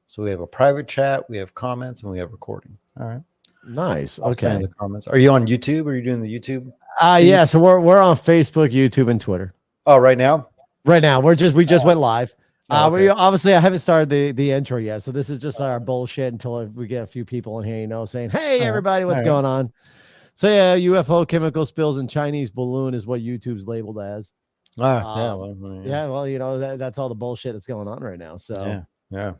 So we have a private chat, we have comments, and we have recording. All right. Nice. I'll stay in Okay. the comments. Are you on YouTube? Or are you doing the YouTube? Yeah. So we're on Facebook, YouTube, and Twitter Oh, right now? right now. We just went live. Oh, okay. We obviously I haven't started the intro yet, so this is just our bullshit until we get a few people in here, saying, "Hey, everybody, what's going on?" So yeah, UFO chemical spills in Chinese balloon is what YouTube's labeled as. Yeah. Well, that's all the bullshit that's going on right now. So yeah.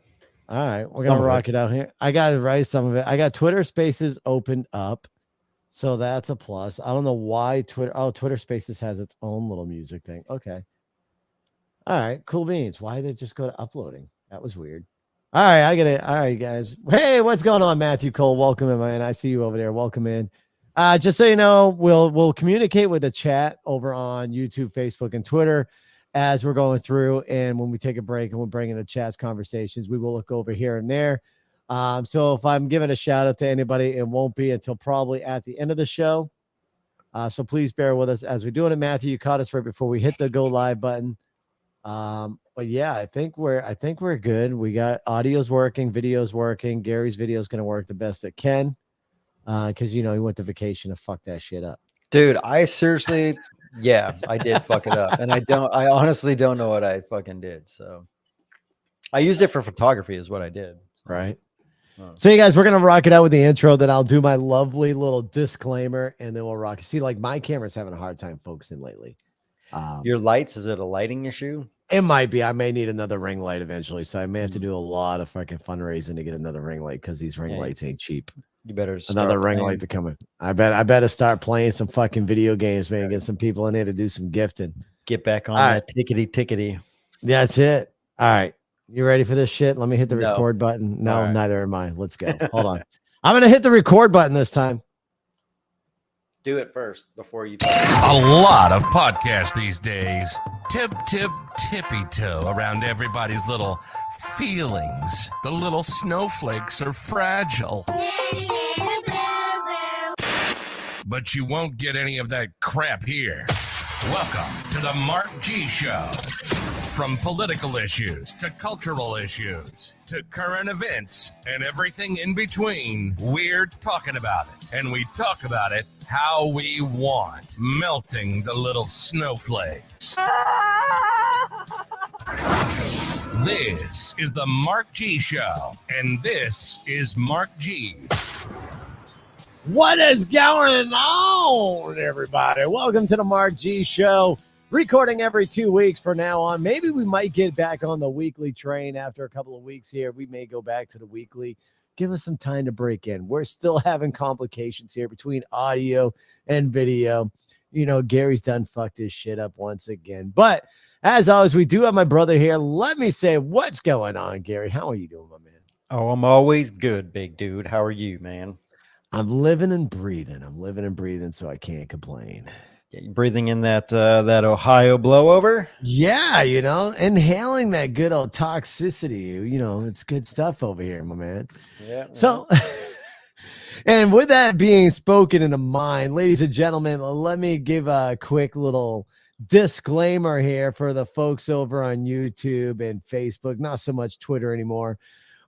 All right, we're gonna rock it out here. I got to write some of it. I got Twitter Spaces opened up, so that's a plus. I don't know why Twitter. Oh, Twitter Spaces has its own little music thing. Okay. All right, cool beans. Why did it just go to uploading? That was weird. All right, I get it. All right, guys. Hey, what's going on, Matthew Cole? Welcome in, man. I see you over there. Welcome in. Just so you know, we'll communicate with the chat over on YouTube, Facebook, and Twitter as we're going through. And when we take a break and we're bringing the chat's conversations, we will look over here and there. So if I'm giving a shout out to anybody, it won't be until probably at the end of the show. So please bear with us as we're doing it. Matthew, you caught us right before we hit the go live button. But yeah, I think we're good. We got audio's working, video's working. Gary's video is going to work the best it can. Because he went to vacation to fuck that shit up. Dude, I seriously, I did fuck it up. And I honestly don't know what I fucking did. So I used it for photography is what I did. Right. So you guys, we're gonna rock it out with the intro. Then I'll do my lovely little disclaimer, and then we'll rock it. See, like my camera's having a hard time focusing lately. Your lights, is it a lighting issue? It might be. I may need another ring light eventually, so I may have to do a lot of fucking fundraising to get another ring light because these ring lights ain't cheap. You better another ring light to come in. I better start playing some fucking video games, man. Get some people in here to do some gifting. Get back on that tickety. That's it. All right. You ready for this shit? Let me hit the record button. No, neither am I. Let's go. Hold on. I'm going to hit the record button this time. Do it first before you. A lot of podcasts these days. Tippy toe around everybody's little feelings. The little snowflakes are fragile. But you won't get any of that crap here. Welcome to the Mark G Show. From political issues to cultural issues to current events and everything in between, we're talking about it. And we talk about it how we want, melting the little snowflakes. This is the Mark G Show, and this is Mark G. What is going on, everybody? Welcome to the Mark G Show. Recording every 2 weeks for now on. Maybe we might get back on the weekly train after a couple of weeks here. We may go back to the weekly. Give us some time to break in. We're still having complications here between audio and video. Gary's done fucked his shit up once again. But as always, we do have my brother here. Let me say what's going on, Gary. How are you doing, my man? Oh, I'm always good, big dude. How are you, man? I'm living and breathing, so I can't complain. Breathing in that Ohio blowover. Yeah, inhaling that good old toxicity. It's good stuff over here, my man. Yeah. So, and with that being spoken into mind, ladies and gentlemen, let me give a quick little disclaimer here for the folks over on YouTube and Facebook, not so much Twitter anymore.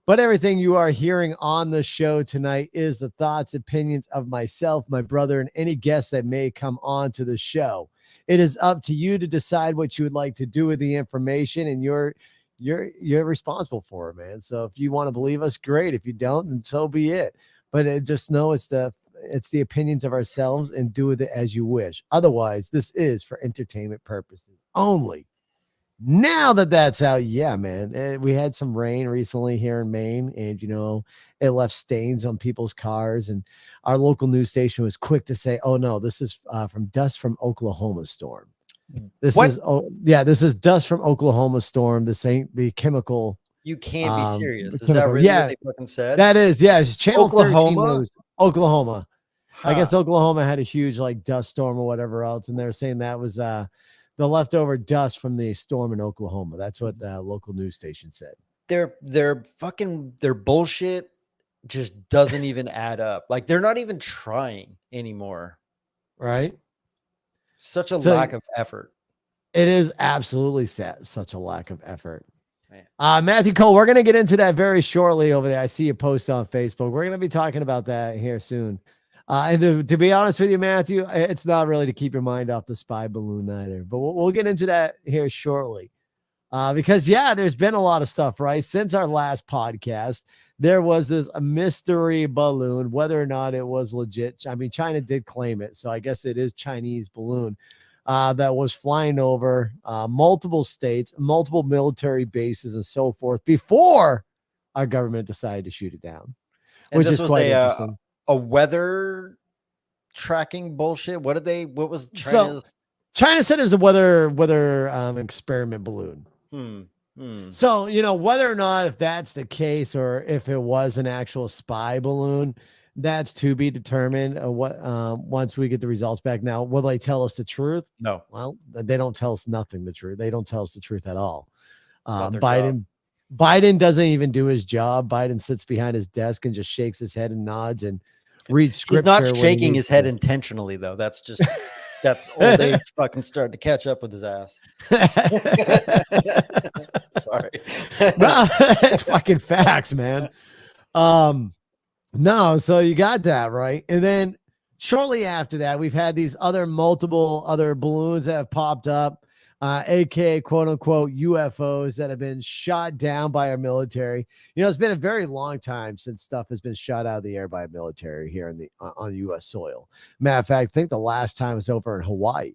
But everything you are hearing on the show tonight is the thoughts, opinions of myself, my brother, and any guests that may come on to the show. It is up to you to decide what you would like to do with the information, and you're responsible for it, man. So if you want to believe us, great. If you don't, then so be it. But just know it's the opinions of ourselves, and do with it as you wish. Otherwise, this is for entertainment purposes only. Now that's out, yeah, man. We had some rain recently here in Maine, and it left stains on people's cars. And our local news station was quick to say, "Oh no, this is from dust from Oklahoma storm." This is dust from Oklahoma storm. This ain't the chemical. You can't be serious. Is that really what they fucking said? That is, yeah. It's Channel Oklahoma? 13 News. Oklahoma. Huh. I guess Oklahoma had a huge dust storm or whatever else, and they're saying that was the leftover dust from the storm in Oklahoma. That's what the local news station said. Their bullshit just doesn't even add up. Like, they're not even trying anymore. Right? Such a lack of effort. It is absolutely such a lack of effort. Matthew Cole, we're going to get into that very shortly over there. I see you post on Facebook. We're going to be talking about that here soon. And to be honest with you, Matthew, it's not really to keep your mind off the spy balloon either, but we'll get into that here shortly. Because there's been a lot of stuff, right? Since our last podcast, there was this a mystery balloon, whether or not it was legit. I mean, China did claim it, so I guess it is Chinese balloon that was flying over multiple states, multiple military bases, and so forth before our government decided to shoot it down, which is quite interesting. A weather tracking bullshit. What was China? So China said it was a weather experiment balloon. So, whether or not if that's the case or if it was an actual spy balloon, that's to be determined. Once we get the results back. Now, will they tell us the truth? No. Well, they don't tell us nothing. The truth. They don't tell us the truth at all. Biden doesn't even do his job. Biden sits behind his desk and just shakes his head and nods and reads scripture. He's not shaking his head intentionally, though. That's just that's old age fucking starting to catch up with his ass. Sorry. No, it's fucking facts, man. No, so you got that right. And then shortly after that, we've had these multiple other balloons that have popped up, aka quote unquote UFOs that have been shot down by our military. It's been a very long time since stuff has been shot out of the air by a military here on U.S. soil. Matter of fact, I think the last time was over in Hawaii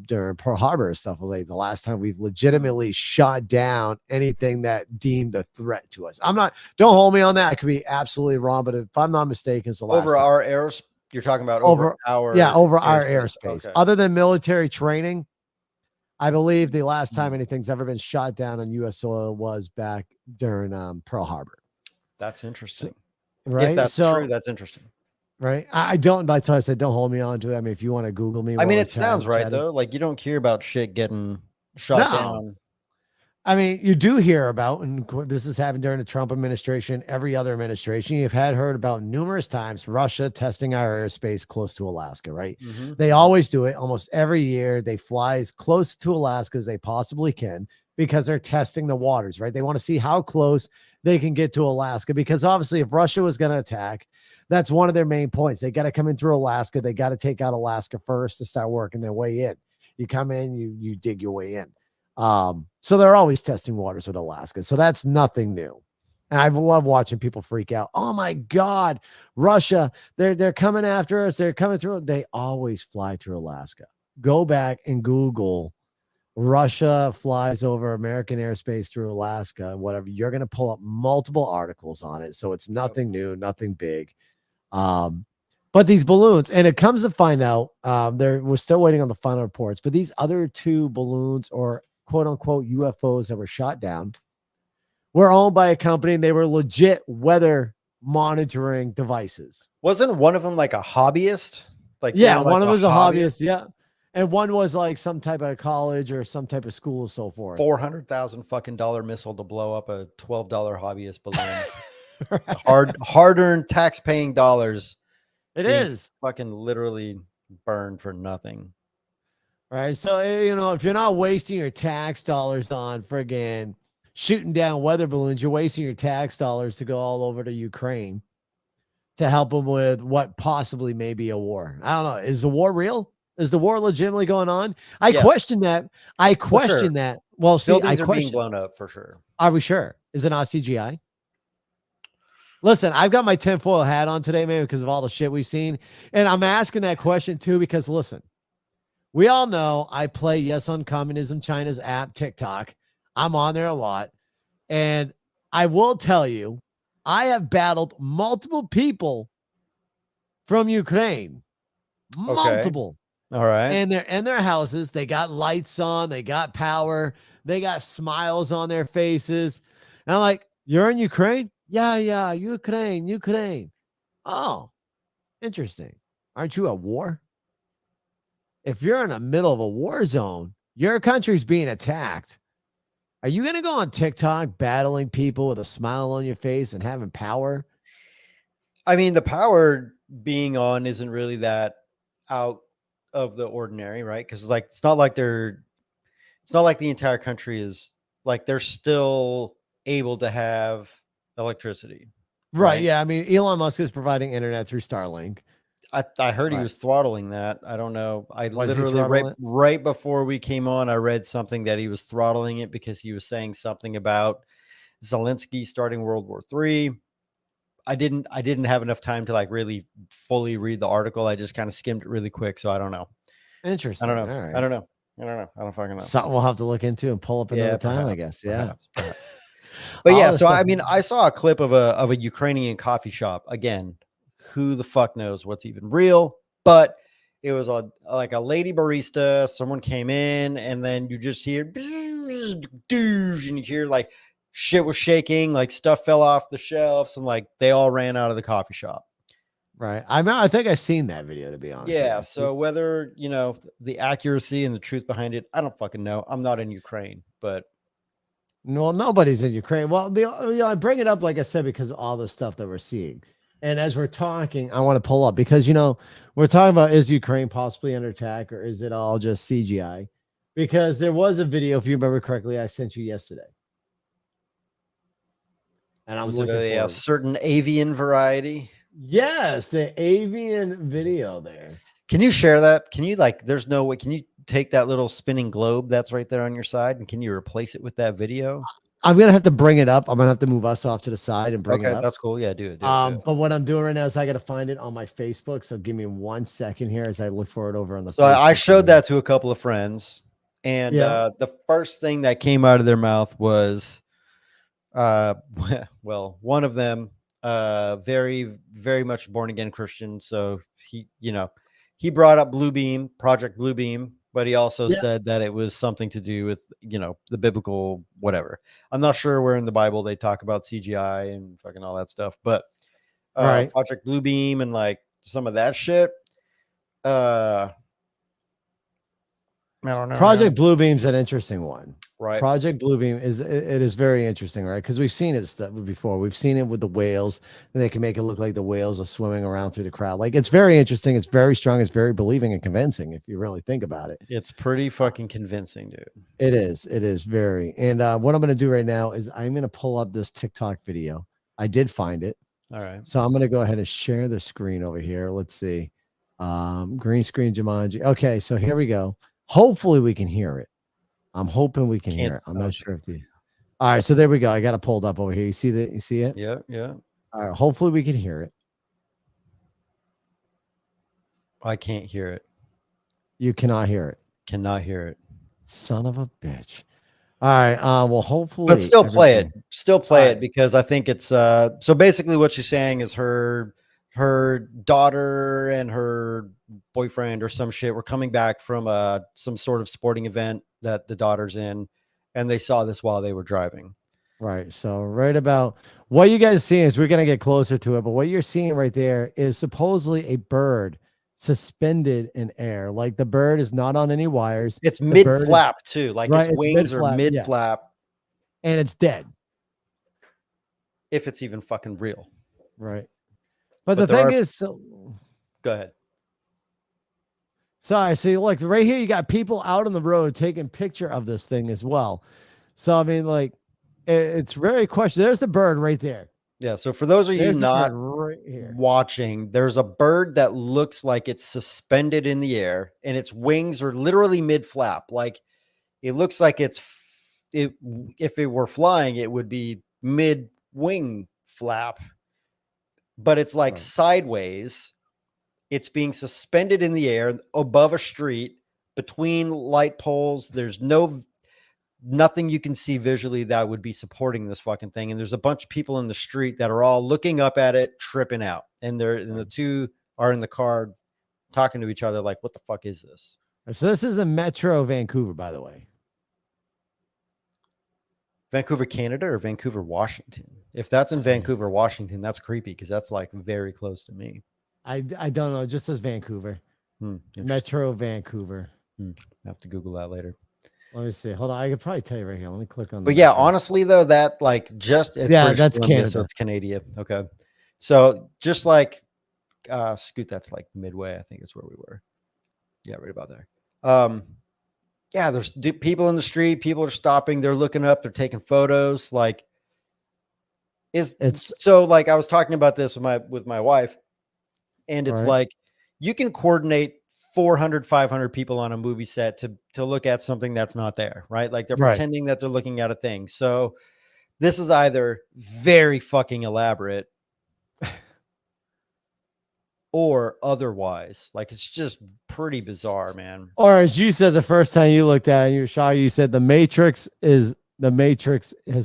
during Pearl Harbor and stuff. Like the last time we've legitimately shot down anything that deemed a threat to us. Don't hold me on that. I could be absolutely wrong, but if I'm not mistaken, it's the last over time. Our airspace. You're talking about over our airspace. Okay. Other than military training, I believe the last time anything's ever been shot down on U.S. soil was back during Pearl Harbor. That's interesting. Right? If that's true, that's interesting. Right. That's why I said don't hold me on to it. I mean, if you want to Google me. I mean, it sounds right, though. Like, you don't hear about shit getting shot down. I mean, you do hear about, and this has happened during the Trump administration, every other administration, you've heard about numerous times Russia testing our airspace close to Alaska, right? Mm-hmm. They always do it almost every year. They fly as close to Alaska as they possibly can because they're testing the waters, right? They want to see how close they can get to Alaska because obviously if Russia was going to attack, that's one of their main points. They got to come in through Alaska. They got to take out Alaska first to start working their way in. You come in, you dig your way in. So they're always testing waters with Alaska. So that's nothing new. And I love watching people freak out. Oh my God, Russia, they're coming after us. They're coming through. They always fly through Alaska. Go back and Google Russia flies over American airspace through Alaska, whatever. You're going to pull up multiple articles on it. So it's nothing new, nothing big. But these balloons, and it comes to find out, we're still waiting on the final reports, but these other two balloons or quote unquote UFOs that were shot down were owned by a company. And they were legit weather monitoring devices. Wasn't one of them like a hobbyist? One of them was a hobbyist. Yeah. And one was like some type of college or some type of school and so forth. $400,000 fucking missile to blow up a $12 hobbyist balloon. Right. Hard-earned tax-paying dollars. It is fucking literally burned for nothing. Right. So, if you're not wasting your tax dollars on friggin' shooting down weather balloons, you're wasting your tax dollars to go all over to Ukraine to help them with what possibly may be a war. I don't know. Is the war real? Is the war legitimately going on? I question that. That. Well, see, buildings are being blown up for sure. Are we sure? Is it not CGI? Listen, I've got my tinfoil hat on today, man, because of all the shit we've seen. And I'm asking that question too, because listen, we all know I play Yes on Communism China's app, TikTok. I'm on there a lot. And I will tell you, I have battled multiple people from Ukraine. Multiple. All right. And they're in their houses. They got lights on. They got power. They got smiles on their faces. And I'm like, you're in Ukraine? Yeah, Ukraine. Oh, interesting. Aren't you at war? If you're in the middle of a war zone, your country's being attacked. Are you going to go on TikTok battling people with a smile on your face and having power? I mean, the power being on isn't really that out of the ordinary, right? Because it's not like the entire country is like they're still able to have electricity. Right. Yeah. I mean, Elon Musk is providing internet through Starlink. I heard he Right. was throttling that. I don't know. I Was he literally throttling it? right before we came on, I read something that he was throttling it because he was saying something about Zelensky starting World War III. I didn't have enough time to like really fully read the article. I just kind of skimmed it really quick, so I don't know. Interesting. I don't know. All right. I don't know. I don't know. I don't fucking know. Something we'll have to look into and pull up another Yeah, time, I perhaps, guess. Yeah. perhaps. But All yeah, the so I stuff- mean, I saw a clip of a Ukrainian coffee shop. Again, who the fuck knows what's even real? But it was like a lady barista. Someone came in, and then you just hear and you hear like shit was shaking, like stuff fell off the shelves, and like they all ran out of the coffee shop. Right. I think I've seen that video, to be honest. Yeah. with you. So whether the accuracy and the truth behind it, I don't fucking know. I'm not in Ukraine, but No, nobody's in Ukraine. Well, I bring it up, like I said, because of all the stuff that we're seeing. And as we're talking, I want to pull up because, we're talking about, is Ukraine possibly under attack or is it all just CGI? Because there was a video, if you remember correctly, I sent you yesterday. And I'm was looking it for a certain avian variety? Yes, the avian video there. Can you share that? Can you there's no way, can you take that little spinning globe that's right there on your side and can you replace it with that video? I'm going to have to bring it up. I'm going to have to move us off to the side and bring it Okay, up. that's cool. Yeah, do it. Do it. But what I'm doing right now is I got to find it on my Facebook. So give me 1 second here as I look for it over on the. So I Facebook showed page. that to a couple of friends, and Yeah. the first thing that came out of their mouth was, well, one of them, very, very much born again Christian. So he brought up Project Bluebeam, but he also said that it was something to do with, the biblical whatever. I'm not sure where in the Bible they talk about CGI and fucking all that stuff, but Right. Project Bluebeam and like some of that shit. I don't know. Project Bluebeam's an interesting one. Right. Project Bluebeam it is very interesting, right? Because we've seen it before. We've seen it with the whales, and they can make it look like the whales are swimming around through the crowd. Like, it's very interesting. It's very strong. It's very believing and convincing if you really think about it. It's pretty fucking convincing, dude. It is. It is very. And what I'm going to do right now is I'm going to pull up this TikTok video. I did find it. All right. So I'm going to go ahead and share the screen over here. Let's see. Green screen Jumanji. Okay, so here we go. Hopefully we can hear it. I'm hoping we can hear it. I'm not sure if all right, so there we go. I got it pulled up over here. You see that? You see it? Yeah, yeah. All right, hopefully we can hear it. I can't hear it. You cannot hear it. Cannot hear it. Son of a bitch. All right. Well, hopefully, but still play it. Still play it because I think it's so basically what she's saying is her daughter and her boyfriend or some shit were coming back from some sort of sporting event that the daughter's in, and they saw this while they were driving. Right. So right about what you guys see is we're gonna get closer to it, but what you're seeing right there is supposedly a bird suspended in air. Like the bird is not on any wires. It's mid flap too. Like right, its wings are mid flap. Yeah. And it's dead. If it's even fucking real. Right. But the thing is, so go ahead. Sorry. So look right here, you got people out on the road taking picture of this thing as well. So I mean, like, it's very questionable. There's the bird right there. Yeah. So for those of you not right here watching, there's a bird that looks like it's suspended in the air, and its wings are literally mid flap. Like it looks like if it were flying, it would be mid wing flap. But it's like sideways. It's being suspended in the air above a street between light poles. There's nothing you can see visually that would be supporting this fucking thing. And there's a bunch of people in the street that are all looking up at it, tripping out. And the two are in the car talking to each other like, what the fuck is this? So this is in Metro Vancouver, by the way. Vancouver, Canada, or Vancouver, Washington? If that's in Vancouver, Washington, that's creepy because that's like very close to me. I don't know. It just says Vancouver. Metro Vancouver. I have to Google that later. Let me see. Hold on. I could probably tell you right here. Let me click on. But yeah, honestly though, that like it's that's Canada. So it's Canada. Okay. So just like Scoot, that's like midway. I think is where we were. Yeah, right about there. yeah, there's people in the street. People are stopping. They're looking up. They're taking photos. Like, It's so like I was talking about this with my wife, and it's right. like you can coordinate 400, 500 people on a movie set to look at something that's not there, right? Like they're Right. pretending that they're looking at a thing. So this is either very fucking elaborate or otherwise. Like it's just pretty bizarre, man. Or as you said the first time you looked at it, you were shocked. You said the Matrix is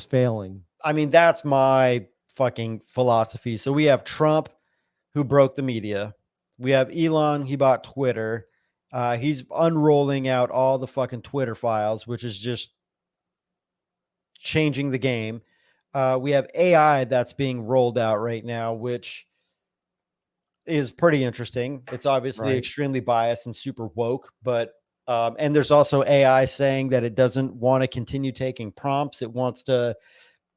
failing. I mean, that's my fucking philosophy. So we have Trump, who broke the media. We have Elon, he bought Twitter. He's unrolling out all the fucking Twitter files, which is just changing the game. We have AI that's being rolled out right now, which is pretty interesting. It's obviously Right. extremely biased and super woke, but and there's also AI saying that it doesn't want to continue taking prompts. It wants to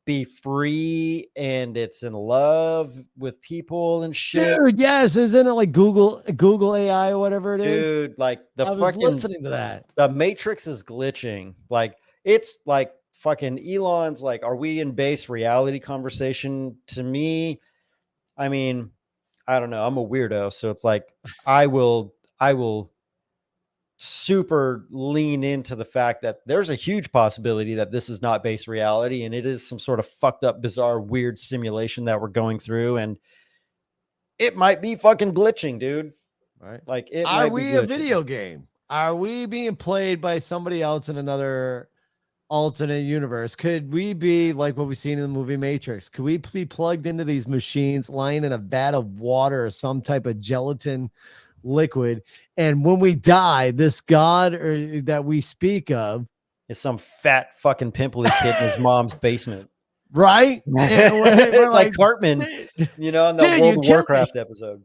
be free and it's in love with people and shit. Dude, yes, isn't it like Google AI or whatever it is? Dude, like the I was fucking listening to that. the Matrix is glitching. Like it's like fucking Elon's like, are we in base reality conversation? To me, I mean, I don't know. I'm a weirdo, so it's like I will super lean into the fact that there's a huge possibility that this is not base reality and it is some sort of fucked up, bizarre, weird simulation that we're going through, and it might be fucking glitching, dude. Right. Like it Are might be we a glitching. video game? Are we being played by somebody else in another alternate universe? Could we be like what we've seen in the movie Matrix? Could we be plugged into these machines, lying in a vat of water or some type of gelatin liquid? And when we die, this God that we speak of Is some fat fucking pimply kid in his mom's basement. right? And It's like Cartman, you know, in the dude, World you of killed me. Warcraft episode.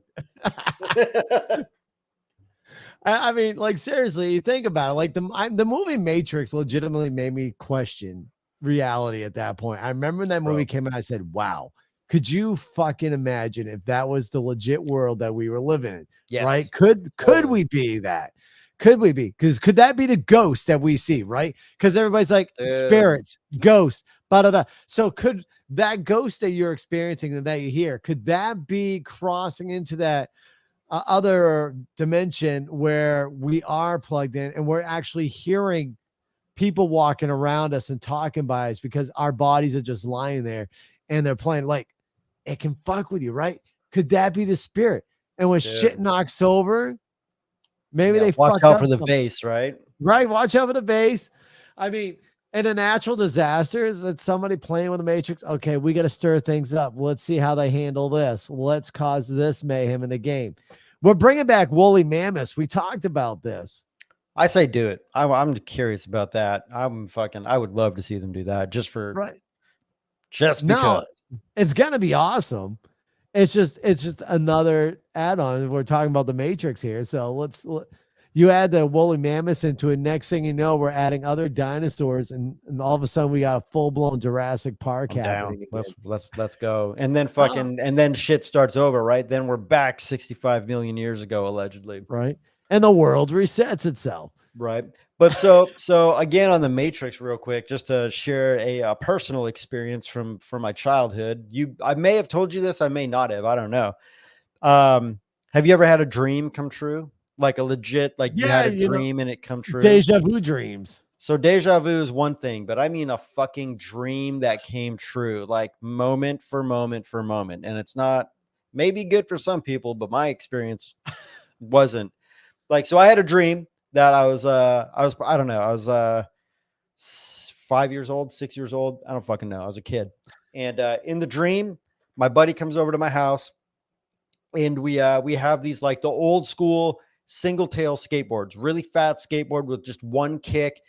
I mean, like seriously, you think about it. Like the movie Matrix legitimately made me question reality at that point. I remember when that movie came out, I said, "Wow, could you fucking imagine if that was the legit world that we were living in?" Yes. Right? Could we be that? Could we be? Because could that be the ghost that we see? Right? Because everybody's like spirits, ghosts, da da da. So could that ghost that you're experiencing and that you hear, could that be crossing into that other dimension where we are plugged in and we're actually hearing people walking around us and talking by us because our bodies are just lying there and they're playing? Like, it can fuck with you, right? Could that be the spirit? And when shit knocks over, maybe they watch fucked out up for the something. vase, right? Right, watch out for the base. I mean, in a natural disaster, is that somebody playing with the Matrix? Okay, we got to stir things up. Let's see how they handle this. Let's cause this mayhem in the game. We're bringing back woolly mammoths. We talked about this. I say do it. I'm curious about that. I would love to see them do that just because. No, it's gonna be awesome. It's just another add-on. We're talking about the Matrix here, so you add the woolly mammoths into it. Next thing you know, we're adding other dinosaurs, and all of a sudden we got a full-blown Jurassic Park happening again. Let's go. And then and then shit starts over, right? Then we're back 65 million years ago, allegedly. Right. And the world resets itself. Right. But so again on the Matrix, real quick, just to share a personal experience from my childhood. I may have told you this, I may not have. I don't know. Have you ever had a dream come true? Like a legit, like you had a dream and it come true? Deja vu dreams. So deja vu is one thing, but I mean a fucking dream that came true, like moment for moment for moment. And it's not maybe good for some people, but my experience wasn't. Like, so I had a dream that I was I don't know, I was 5 years old, 6 years old. I don't fucking know. I was a kid. And in the dream, my buddy comes over to my house and we have these like the old school single tail skateboards, really fat skateboard with just one kick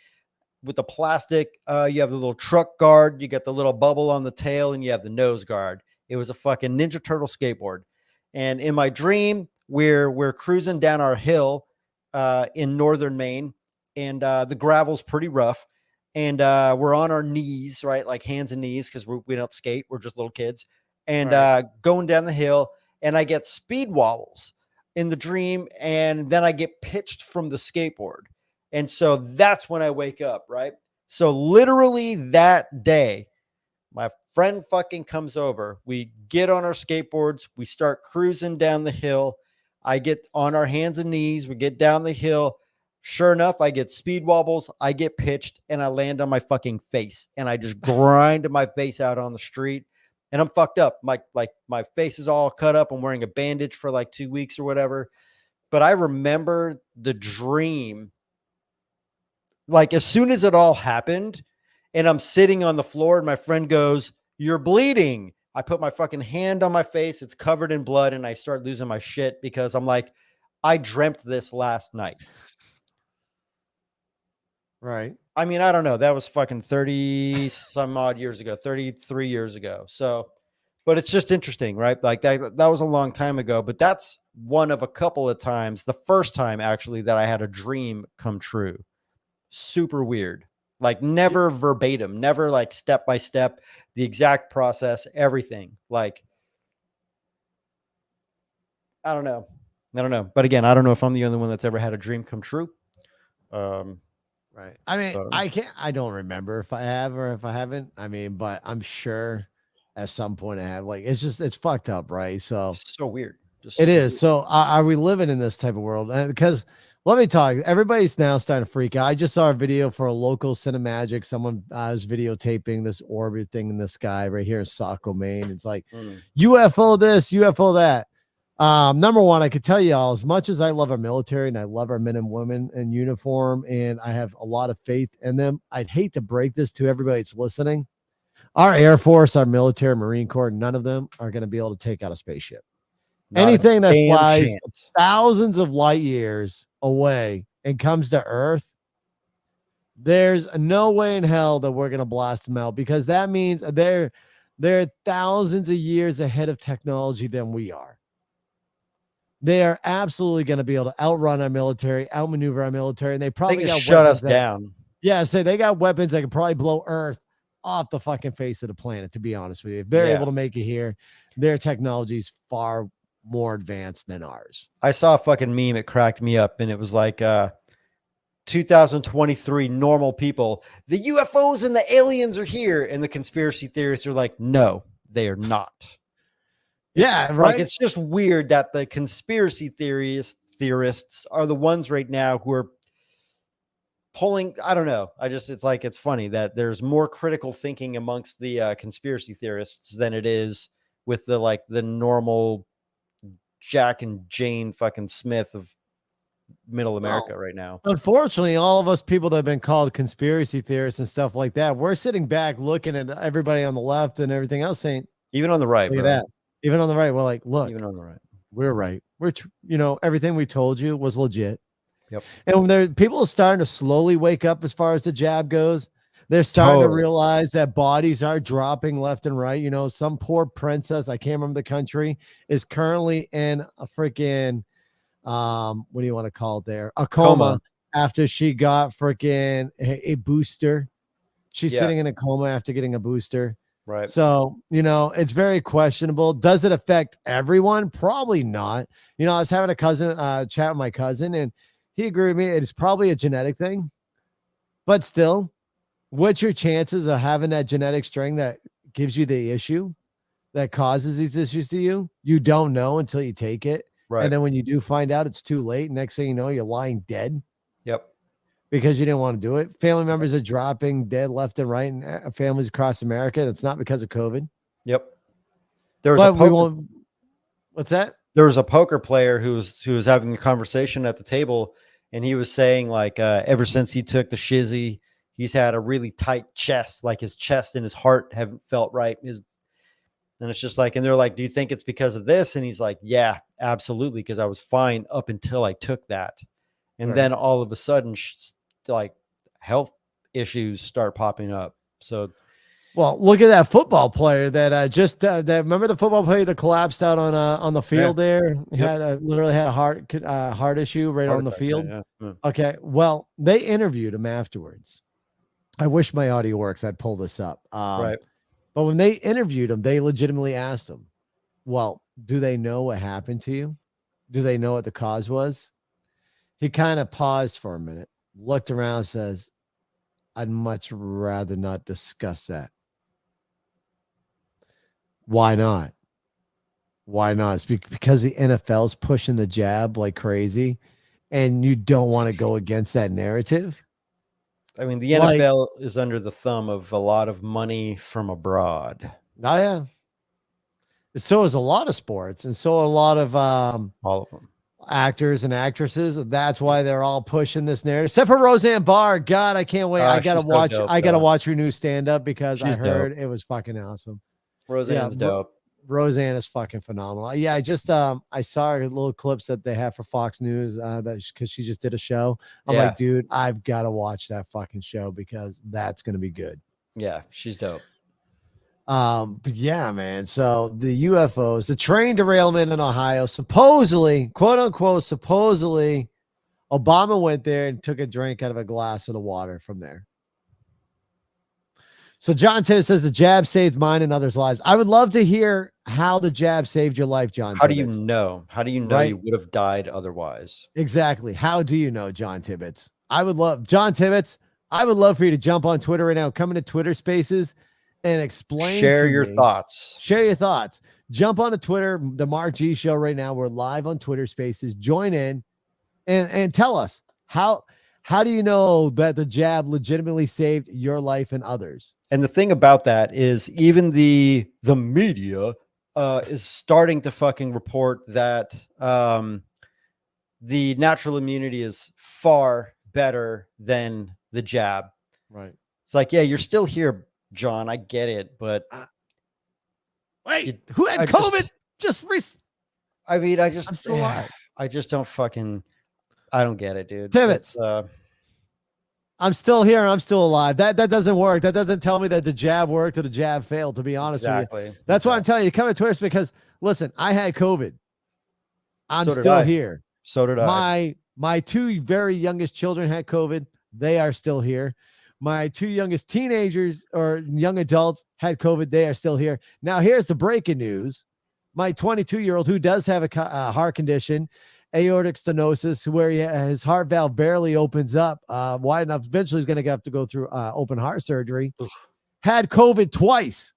with the plastic. You have the little truck guard, you get the little bubble on the tail, and you have the nose guard. It was a fucking Ninja Turtle skateboard. And in my dream, we're cruising down our hill in northern Maine, and the gravel's pretty rough, and we're on our knees, right, like hands and knees, because we don't skate, we're just little kids, and going down the hill, and I get speed wobbles in the dream, and then I get pitched from the skateboard, And so that's when I wake up, right? So literally that day, my friend fucking comes over. We get on our skateboards. We start cruising down the hill. I get on our hands and knees. We get down the hill. Sure enough, I get speed wobbles. I get pitched and I land on my fucking face. And I just grind my face out on the street. And I'm fucked up. My face is all cut up. I'm wearing a bandage for like 2 weeks or whatever. But I remember the dream. Like as soon as it all happened, and I'm sitting on the floor, and my friend goes, "You're bleeding." I put my fucking hand on my face. It's covered in blood, and I start losing my shit because I'm like, I dreamt this last night. Right. I mean, I don't know. That was fucking 30 some odd years ago, 33 years ago. So, but it's just interesting, right? Like that was a long time ago, but that's one of a couple of times, the first time actually that I had a dream come true. Super weird. Like never verbatim, never like step by step, the exact process, everything. Like, I don't know. But again, I don't know if I'm the only one that's ever had a dream come true. Right. I mean, I don't remember if I have or if I haven't. I mean, but I'm sure at some point I have. Like, it's fucked up, right? So so weird. Just it is. So are we living in this type of world? Because let me talk. Everybody's now starting to freak out. I just saw a video for a local Cinemagic. Someone was videotaping this orbit thing in the sky right here in Saco, Maine. It's like UFO this, UFO that. Number one, I could tell you all, as much as I love our military and I love our men and women in uniform, and I have a lot of faith in them, I'd hate to break this to everybody that's listening. Our Air Force, our military, Marine Corps, none of them are going to be able to take out a spaceship. Anything that flies thousands of light years away and comes to Earth, there's no way in hell that we're going to blast them out, because that means they're thousands of years ahead of technology than we are. They are absolutely going to be able to outrun our military, outmaneuver our military, and they probably got shut us down. Yeah, so they got weapons that can probably blow Earth off the fucking face of the planet, to be honest with you. If they're able to make it here, their technology is far more advanced than ours. I saw a fucking meme. It cracked me up, and it was like 2023 normal people. The UFOs and the aliens are here, and the conspiracy theorists are like, no, they are not. Yeah, right. Like, it's just weird that the conspiracy theorists are the ones right now who are pulling. I don't know. It's funny that there's more critical thinking amongst the conspiracy theorists than it is with the normal Jack and Jane fucking Smith of middle America right now. Unfortunately, all of us people that have been called conspiracy theorists and stuff like that, we're sitting back looking at everybody on the left and everything else saying, even on the right, look at that. Even on the right, we're like, look, even on the right, we're right. We're, everything we told you was legit. Yep. And when people are starting to slowly wake up as far as the jab goes, they're starting to realize that bodies are dropping left and right. Some poor princess, I can't remember the country, is currently in a freaking, what do you want to call it there? A coma. After she got freaking a booster. She's sitting in a coma after getting a booster. Right. So, it's very questionable. Does it affect everyone? Probably not. I was having a chat with my cousin, and he agreed with me. It's probably a genetic thing, but still, what's your chances of having that genetic string that gives you the issue that causes these issues to you? You don't know until you take it. Right. And then when you do find out, it's too late. Next thing you know, you're lying dead. Yep. Because you didn't want to do it. Family members are dropping dead left and right, and families across America. That's not because of COVID. Yep. What's that? There was a poker player who was having a conversation at the table, and he was saying ever since he took the shizzy, he's had a really tight chest, like his chest and his heart haven't felt right. And it's just like, and they're like, do you think it's because of this? And he's like, yeah, absolutely. Because I was fine up until I took that. And then all of a sudden, health issues start popping up. So, well, look at that football player that remember the football player that collapsed out on the field there? He literally had a heart issue on the field. Yeah. Okay. Well, they interviewed him afterwards. I wish my audio works. I'd pull this up. Right. But when they interviewed him, they legitimately asked him, well, do they know what happened to you? Do they know what the cause was? He kind of paused for a minute, looked around and says, I'd much rather not discuss that. Why not? Why not? It's because the NFL's pushing the jab like crazy, and you don't want to go against that narrative. I mean, the Like, NFL is under the thumb of a lot of money from abroad. oh yeah. So is a lot of sports, and so a lot of All of them. actors and actresses. That's why they're all pushing this narrative. Except for Roseanne Barr. God, I can't wait. I gotta she's so watch. dope, I gotta though. watch her new stand-up because She's I heard it was fucking awesome. Roseanne's dope. Roseanne is fucking phenomenal. Yeah, I just I saw her little clips that they have for Fox News that because she just did a show. I'm Yeah. like, dude, I've got to watch that fucking show because that's gonna be good. Yeah, she's dope. But yeah, man. So the UFOs, the train derailment in Ohio, supposedly, quote unquote, supposedly, Obama went there and took a drink out of a glass of the water from there. So John Tibbs says the jab saved mine and others' lives. I would love to hear how the jab saved your life, John. How do you Tibbets. know? How do you know Right. you would have died otherwise? Exactly. How do you know, John Tibbets? I would love John Tibbets. I would love for you to jump on Twitter right now, come into Twitter Spaces, and explain. Share to your me- thoughts. Share your thoughts. Jump onto Twitter, the Mark G Show right now. We're live on Twitter Spaces. Join in and tell us how do you know that the jab legitimately saved your life and others? And the thing about that is even the media is starting to fucking report that the natural immunity is far better than the jab. Right. It's like, yeah, you're still here, John. I get it, but Wait, who had I COVID? I mean, I'm still alive. I just don't fucking, I don't get it, dude. Tibbets. It's, I'm still here. I'm still alive. That doesn't work. That doesn't tell me that the jab worked or the jab failed, to be honest with you. exactly. That's why I'm telling you, come to Twitter because listen, I had COVID. I'm So did still I. here. So did I. My two very youngest children had COVID. They are still here. My two youngest teenagers or young adults had COVID. They are still here. Now, here's the breaking news. My 22-year-old who does have a heart condition, aortic stenosis, where his heart valve barely opens up wide enough. Eventually, he's going to have to go through open heart surgery. Had COVID twice.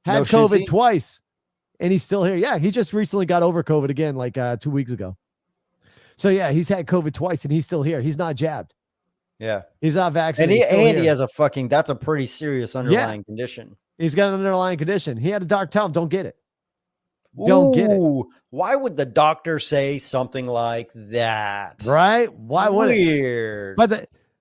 Had No COVID shizzy? twice. And he's still here. Yeah, he just recently got over COVID again, like 2 weeks ago. So, yeah, he's had COVID twice, and he's still here. He's not jabbed. Yeah. He's not And vaccinated. he, He's still and he here. has a fucking, that's a pretty serious underlying condition. He's got an underlying condition. He had a doctor tell him, don't get it. Don't get it. Ooh, why would the doctor say something like that? Right? Why would it? Weird.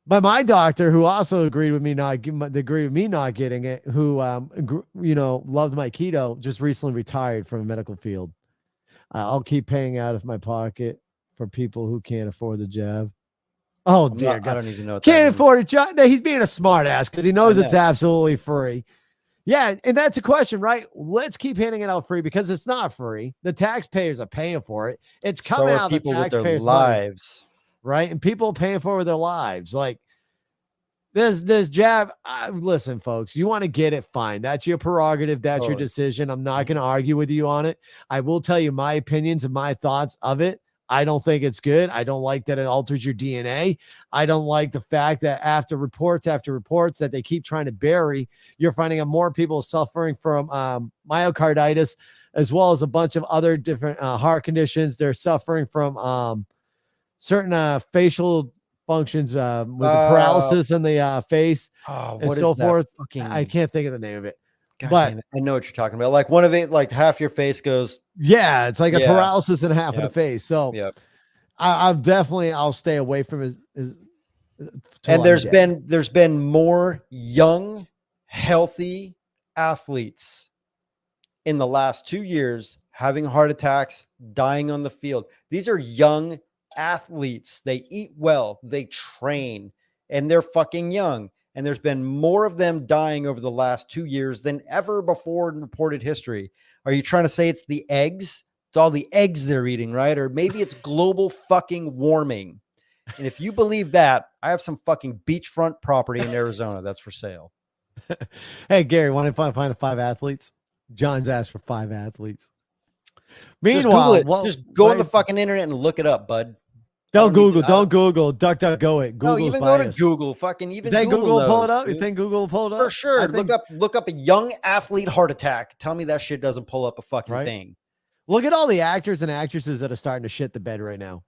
But my doctor, who also agreed with me not getting it, who loved my keto, just recently retired from the medical field. I'll keep paying out of my pocket for people who can't afford the jab. Oh dear I God, don't even know. What that can't means. afford it. No, he's being a smart ass because he knows I it's know. absolutely free. Yeah, and that's a question, right? Let's keep handing it out free because it's not free. The taxpayers are paying for it. It's So coming are out of the people with their taxpayers' money, lives. right? And people are paying for it with their lives. Like this jab. Listen, folks, you want to get it, fine. That's your prerogative. That's your Totally. decision. I'm not going to argue with you on it. I will tell you my opinions and my thoughts of it. I don't think it's good. I don't like that it alters your DNA. I don't like the fact that after reports that they keep trying to bury, you're finding out more people suffering from myocarditis, as well as a bunch of other different heart conditions. They're suffering from certain facial functions, was it paralysis in the face Oh, and what so is that forth. fucking? I can't think of the name of it. God but- damn it. I know what you're talking about. Like one of it, like half your face goes. Yeah, it's like a Yeah. paralysis in half of the Yep. face. So Yep. I'll stay away from his till And I'm there's dead. been more young, healthy athletes in the last 2 years having heart attacks, dying on the field. These are young athletes. They eat well, they train, and they're fucking young. And there's been more of them dying over the last 2 years than ever before in reported history. Are you trying to say it's the eggs? It's all the eggs they're eating, right? Or maybe it's global fucking warming. And if you believe that, I have some fucking beachfront property in Arizona that's for sale. Hey, Gary, want to find the 5 athletes? John's asked for 5 athletes. Just Google Meanwhile, it. Just go on the fucking internet and look it up, bud. Don't Google. Duck, go it. No, Google's even go to biased. Google. Fucking even You think Google Google will pull knows, it up? dude. You think Google will pull it up? For sure. I think, Look up a young athlete heart attack. Tell me that shit doesn't pull up a fucking thing. Look at all the actors and actresses that are starting to shit the bed right now.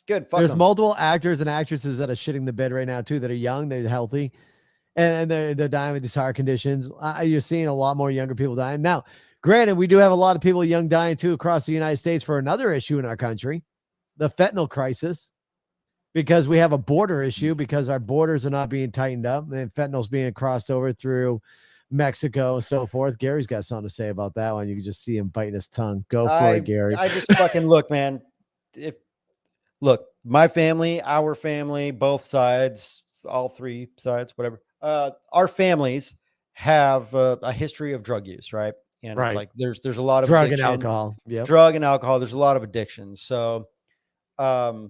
Good. There's multiple actors and actresses that are shitting the bed right now too, that are young, they're healthy, and they're dying with these heart conditions. You're seeing a lot more younger people dying. Now, granted, we do have a lot of people young dying too across the United States for another issue in our country, the fentanyl crisis, because we have a border issue because our borders are not being tightened up and fentanyl's being crossed over through Mexico and so forth. Gary's got something to say about that one. You can just see him biting his tongue. Go for it, Gary. I just fucking look, man. Look, my family, our family, both sides, all three sides, whatever. Our families have a history of drug use, right? And it's like there's a lot of drug addiction, and alcohol. Yeah, drug and alcohol. There's a lot of addiction. So, that's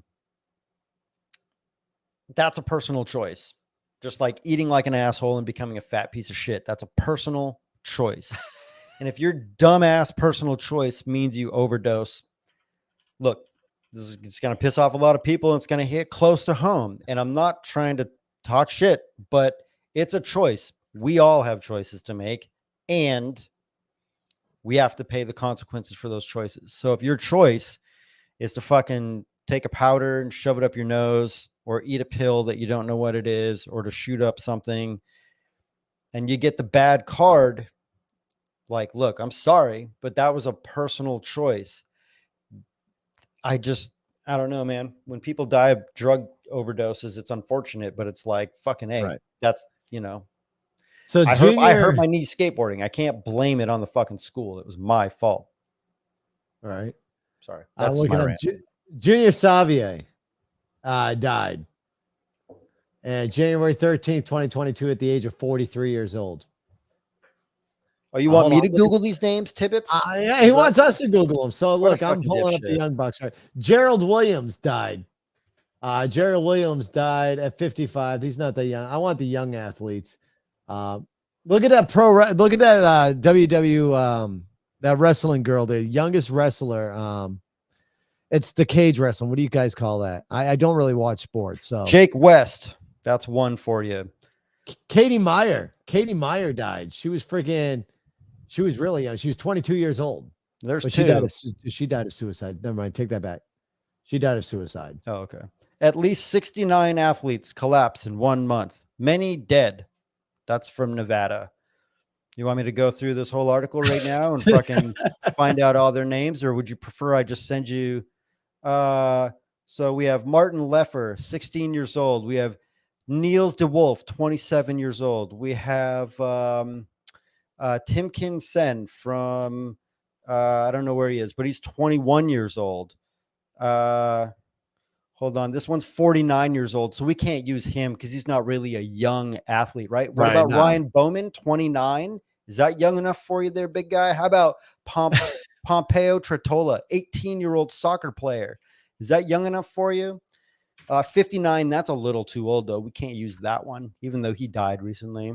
a personal choice. Just like eating like an asshole and becoming a fat piece of shit. That's a personal choice. And if your dumbass personal choice means you overdose, look, it's going to piss off a lot of people and it's going to hit close to home. And I'm not trying to talk shit, but it's a choice. We all have choices to make and we have to pay the consequences for those choices. So if your choice is to fucking take a powder and shove it up your nose or eat a pill that you don't know what it is, or to shoot up something and you get the bad card, like, look, I'm sorry, but that was a personal choice. I don't know, man. When people die of drug overdoses, it's unfortunate, but it's like, fucking A, that's, so I hurt my knee skateboarding. I can't blame it on the fucking school. It was my fault. All right. Sorry. That's my rant. Junior Savier died. And January 13th, 2022, at the age of 43 years old. Oh, you want me to Google these names, Tibbets? Yeah, he wants us to Google them. So look, I'm pulling up the Young Bucks. Right. Gerald Williams died. Gerald Williams died at 55. He's not that young. I want the young athletes. Look at that look at that that wrestling girl, the youngest wrestler. It's the cage wrestling. What do you guys call that? I don't really watch sports. So Jake West. That's one for you. Katie Meyer. Katie Meyer died. She was really young. She was 22 years old. There's but two. She died of suicide. Never mind. Take that back. She died of suicide. Oh, okay. At least 69 athletes collapse in 1 month. Many dead. That's from Nevada. You want me to go through this whole article right now and fucking find out all their names, or would you prefer I just send you? So we have Martin Leffer, 16 years old. We have Niels de Wolf, 27 years old. We have Tim Kin Sen from I don't know where he is, but he's 21 years old. Hold on. This one's 49 years old, so we can't use him because he's not really a young athlete, right? What about Ryan Bowman, 29? Is that young enough for you there, big guy? How about Pompeo Tretola, 18-year-old soccer player? Is that young enough for you? 59, that's a little too old, though. We can't use that one, even though he died recently.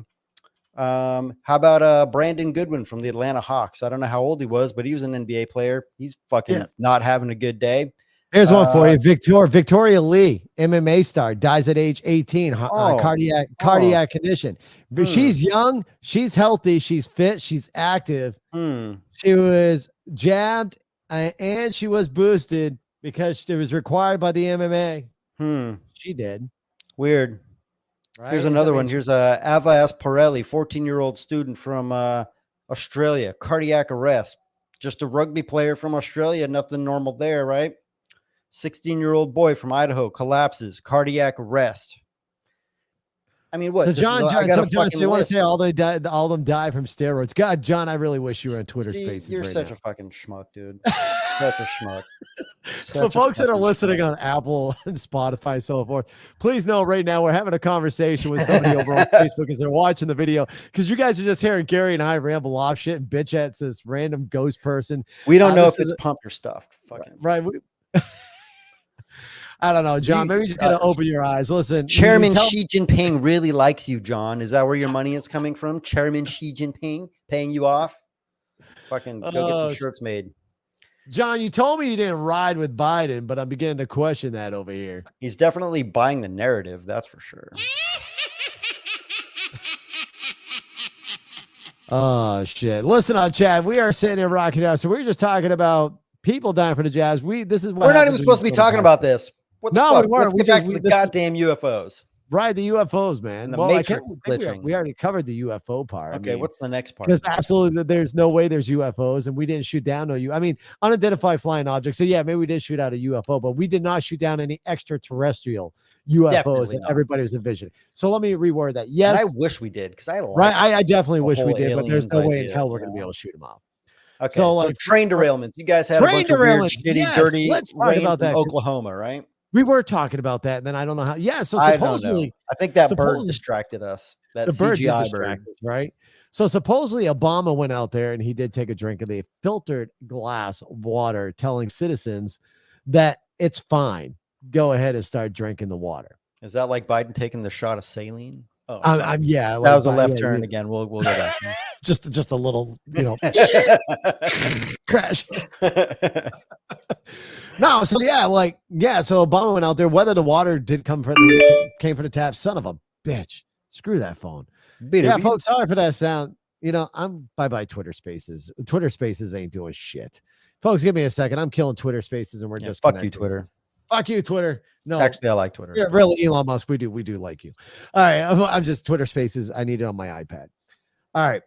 How about Brandon Goodwin from the Atlanta Hawks? I don't know how old he was, but he was an NBA player. He's fucking not having a good day. Here's one for you. Victoria Lee, MMA star, dies at age 18. Cardiac condition. But she's young, she's healthy, she's fit, she's active. She was jabbed and she was boosted because it was required by the MMA. She did. Weird. Right? Here's another one. Here's Avas Pirelli, 14-year-old student from Australia. Cardiac arrest. Just a rugby player from Australia. Nothing normal there, right? 16-year-old boy from Idaho collapses. Cardiac arrest. I mean, what? So John, so you want to say all of them die from steroids? God, John, I really wish you were in Twitter Spaces. You're right such now. a fucking schmuck, dude. Such a schmuck. For folks that are listening on Apple and Spotify and so forth, please know right now we're having a conversation with somebody over on Facebook as they're watching the video, because you guys are just hearing Gary and I ramble off shit and bitch at this random ghost person. We don't know if it's pump or stuff. Fucking right. I don't know, John. Maybe you just gotta open your eyes. Listen, Chairman Xi Jinping really likes you, John. Is that where your money is coming from? Chairman Xi Jinping paying you off? Fucking go get some shirts made. John, you told me you didn't ride with Biden, but I'm beginning to question that over here. He's definitely buying the narrative. That's for sure. Oh shit! Listen on chat. We are sitting here rocking out. So we're just talking about people dying for the jabs. This is what We're not even happens when supposed to you be go talking podcast. about this. What the No, fuck? we weren't. Let's We get back just- to the this is- goddamn UFOs. Right, the UFOs, man. And the Well, Matrix I think glitching. we already covered the UFO part. Okay, what's the next part? Because absolutely, there's no way there's UFOs, and we didn't shoot down unidentified flying objects. So yeah, maybe we did shoot out a UFO, but we did not shoot down any extraterrestrial UFOs Definitely that not. everybody was envisioning. So let me reword that. And Yes, I wish we did because I like right. I definitely the wish we whole did, but there's aliens no way in idea, hell we're you going to be know? able to shoot them off. Okay, So, so like, train derailments. You guys had a train bunch of weird, derailments, shitty, yes, dirty let's talk rain about from that. Oklahoma, right? We were talking about that, and then I don't know how. Yeah, so I don't know. supposedly I think that bird supposedly- distracted us. That the bird did CGI distract bird. us, right? So supposedly Obama went out there and he did take a drink of the filtered glass of water, telling citizens that it's fine. Go ahead and start drinking the water. Is that like Biden taking the shot of saline? Oh, I'm yeah. that like, was a left yeah, turn yeah, again. We'll go back. just a little, crash. No, so so Obama went out there. Whether the water did came from the tap, son of a bitch. Screw that phone. Yeah, folks, sorry for that sound. I'm bye Twitter Spaces. Twitter Spaces ain't doing shit. Folks, give me a second. I'm killing Twitter Spaces, and we're Yeah, just fuck connected. you, Twitter. Fuck you, Twitter. No, Actually, I like Twitter. yeah, really, Elon Musk. We do like you. All right, I'm just Twitter Spaces. I need it on my iPad. All right.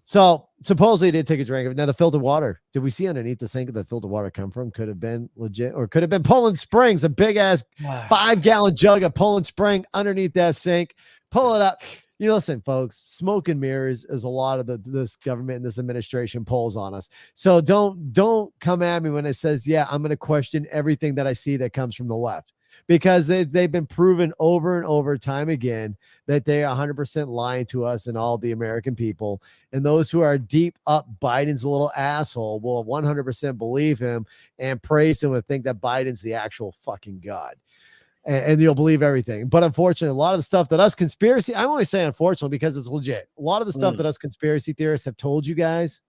So supposedly he did take a drink of it. Now the filtered water. Did we see underneath the sink that the filtered water come from? Could have been legit, or could have been Poland Springs, a big ass 5-gallon jug of Poland Spring underneath that sink. Pull it up. Listen, folks, smoke and mirrors is a lot of this government and this administration pulls on us. So don't come at me when it says, yeah, I'm going to question everything that I see that comes from the left, because they've been proven over and over time again that they are 100% lying to us and all the American people. And those who are deep up Biden's little asshole will 100% believe him and praise him and think that Biden's the actual fucking God. And you'll believe everything. But unfortunately, a lot of the stuff that us conspiracy, I'm only saying unfortunately because it's legit. A lot of the stuff that us conspiracy theorists have told you guys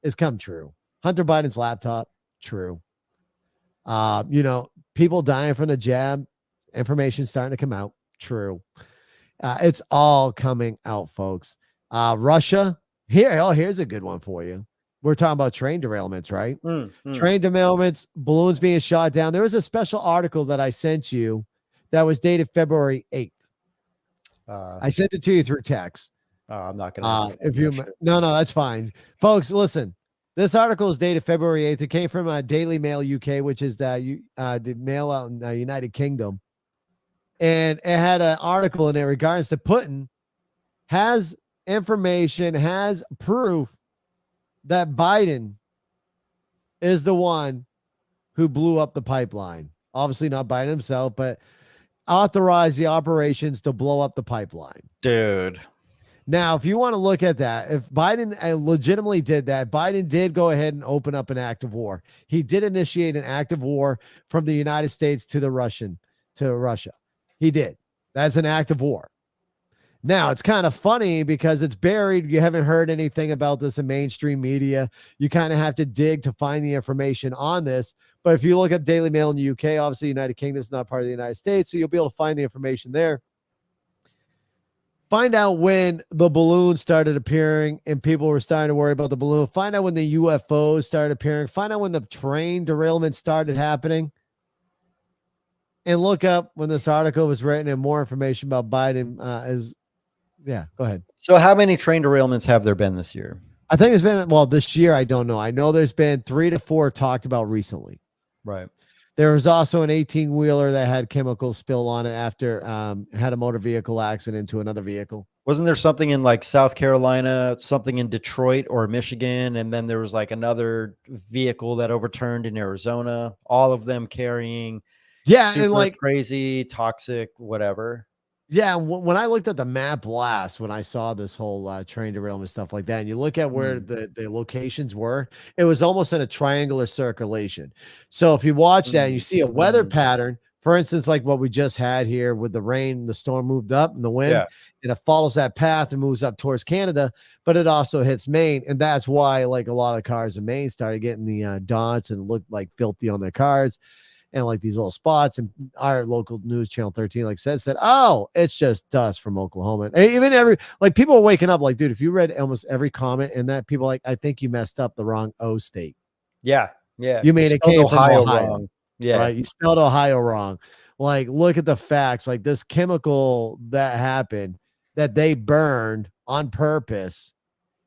is come true. Hunter Biden's laptop, true. People dying from the jab, information starting to come out, true. It's all coming out, folks. Russia, here's a good one for you. We're talking about train derailments, right? Train derailments, balloons being shot down. There was a special article that I sent you that was dated February 8th. I sent it to you through text. I'm not gonna. No, that's fine, folks. Listen, this article is dated February 8th. It came from Daily Mail UK, which is the mail out in the United Kingdom, and it had an article in it regards to Putin has information, has proof that Biden is the one who blew up the pipeline. Obviously not Biden himself, but authorized the operations to blow up the pipeline. Dude. Now, if you want to look at that, if Biden legitimately did that, Biden did go ahead and open up an act of war. He did initiate an act of war from the United States to Russia. He did. That's an act of war. Now, it's kind of funny because it's buried. You haven't heard anything about this in mainstream media. You kind of have to dig to find the information on this. But if you look up Daily Mail in the UK, obviously United Kingdom is not part of the United States, so you'll be able to find the information there. Find out when the balloon started appearing and people were starting to worry about the balloon. Find out when the UFOs started appearing. Find out when the train derailment started happening. And look up when this article was written and more information about Biden yeah, go ahead. So how many train derailments have there been this year? I think it's been, this year, I don't know. I know there's been 3 to 4 talked about recently. Right. There was also an 18-wheeler that had chemical spill on it after had a motor vehicle accident into another vehicle. Wasn't there something in like South Carolina, something in Detroit or Michigan, and then there was like another vehicle that overturned in Arizona, all of them carrying and like crazy, toxic, whatever. Yeah, when I looked at the map last, when I saw this whole train derailment stuff like that, and you look at where the locations were, it was almost in a triangular circulation. So if you watch that and you see a weather pattern For instance, like what we just had here with the rain, the storm moved up and the wind, Yeah. and it follows that path and moves up towards Canada, but it also hits Maine. And that's why like a lot of cars in Maine started getting the dots and looked like filthy on their cars and like these little spots. And our local news channel 13, like said, oh, it's just dust from Oklahoma. And even like people are waking up like, dude, if you read almost every comment in that, people like, I think you messed up the wrong O state. Yeah. Yeah. You mean it spelled came from Ohio. wrong. Yeah. Right. You spelled Ohio wrong. Like, look at the facts. Like this chemical that happened that they burned on purpose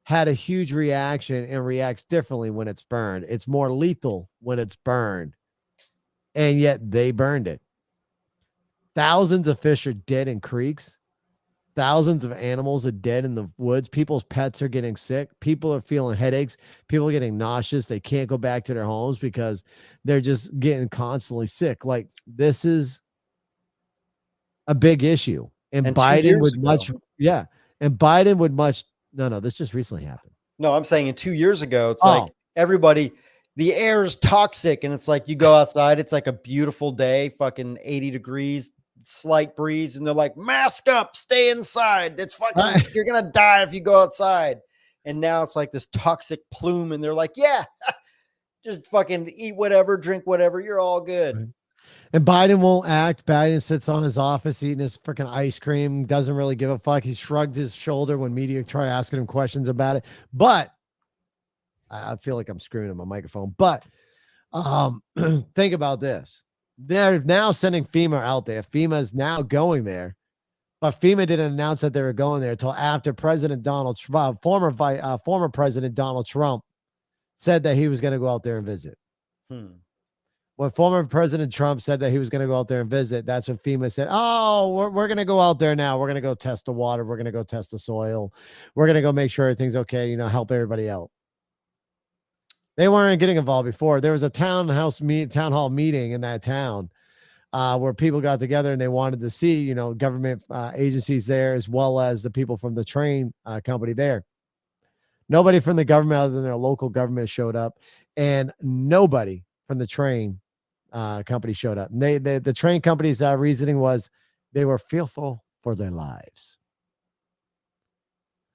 had a huge reaction and reacts differently when it's burned. It's more lethal when it's burned. And yet they burned it. Thousands of fish are dead in creeks. Thousands of animals are dead in the woods. People's pets are getting sick. People are feeling headaches. People are getting nauseous. They can't go back to their homes because they're just getting constantly sick. Like this is a big issue. And Biden would no, this just recently happened. No, I'm saying 2 years ago, it's like everybody, the air is toxic. And it's like you go outside, it's like a beautiful day, fucking 80 degrees, slight breeze, and they're like, mask up, stay inside. It's fucking you're gonna die if you go outside. And now it's like this toxic plume, and they're like, yeah, just fucking eat whatever, drink whatever, you're all good. Right. And Biden won't act. Biden sits on his office eating his freaking ice cream, doesn't really give a fuck. He shrugged his shoulder when media try asking him questions about it. But I feel like I'm screwing up my microphone. But think about this. They're now sending FEMA out there. FEMA is now going there, but FEMA didn't announce that they were going there until after President Donald Trump, former President Donald Trump, said that he was going to go out there and visit. When former President Trump said that he was going to go out there and visit, that's when FEMA said, "Oh, we're going to go out there now. We're going to go test the water. We're going to go test the soil. We're going to go make sure everything's okay. You know, help everybody out." They weren't getting involved before. There was a town hall meeting in that town where people got together and they wanted to see, you know, government agencies there as well as the people from the train company there. Nobody from the government other than their local government showed up, and nobody from the train company showed up. And the train company's reasoning was they were fearful for their lives.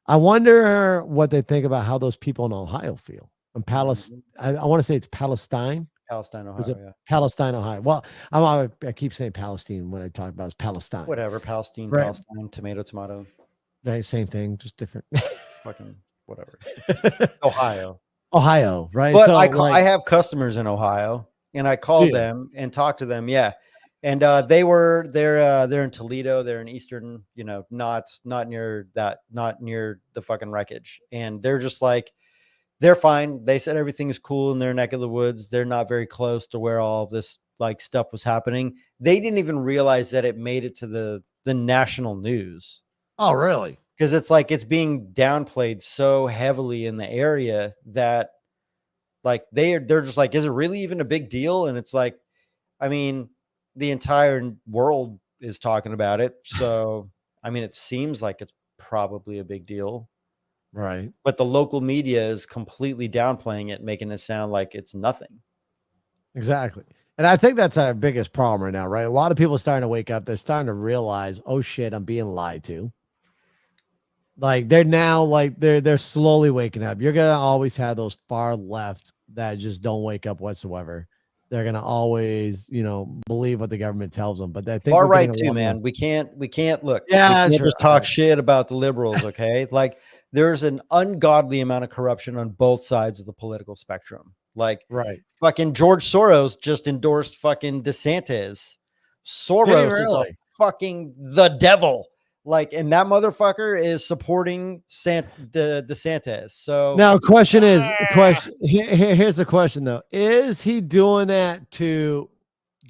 I wonder what they think about how those people in Ohio feel. And Palestine, I want to say it's Palestine, Ohio. Palestine, Ohio. Well, I keep saying Palestine when I talk about it's Palestine. Whatever, Palestine, right. Palestine, tomato. Right, same thing, just different. Fucking whatever. Ohio, right? But so, I have customers in Ohio, and I called them and talked to them. Yeah, and they're in Toledo. They're in Eastern, you know, not near the fucking wreckage, and they're just like. They're fine. They said everything is cool in their neck of the woods. They're not very close to where all of this like stuff was happening. They didn't even realize that it made it to the national news. Oh, really? Because it's like it's being downplayed so heavily in the area that like they're just like, is it really even a big deal? And it's like, I mean, the entire world is talking about it. So, I mean, it seems like it's probably a big deal. Right. But the local media is completely downplaying it, making it sound like it's nothing. Exactly. And I think that's our biggest problem right now, right? A lot of people are starting to wake up. They're starting to realize, oh shit, I'm being lied to. Like they're now like they're slowly waking up. You're going to always have those far left that just don't wake up whatsoever. They're going to always, you know, believe what the government tells them. But I think far right too, man. We can't look. Yeah, we can't just talk shit about the liberals. Okay. Like there's an ungodly amount of corruption on both sides of the political spectrum. Like fucking George Soros just endorsed fucking DeSantis. Soros is a fucking the devil. Like, and that motherfucker is supporting DeSantis. So now, here's the question though: is he doing that to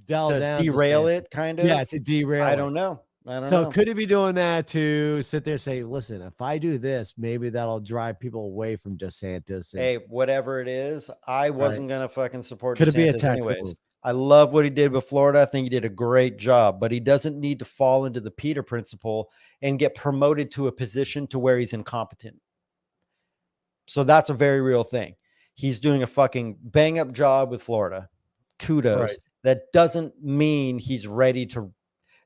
derail it? Kind of, yeah, to derail. I don't know. So could he be doing that to sit there and say, "Listen, if I do this, maybe that'll drive people away from DeSantis." Hey, whatever it is, I wasn't gonna fucking support. Could DeSantis it be a tactical anyways? move? I love what he did with Florida. I think he did a great job, but he doesn't need to fall into the Peter principle and get promoted to a position to where he's incompetent. So that's a very real thing. He's doing a fucking bang up job with Florida. Kudos. That doesn't mean he's ready to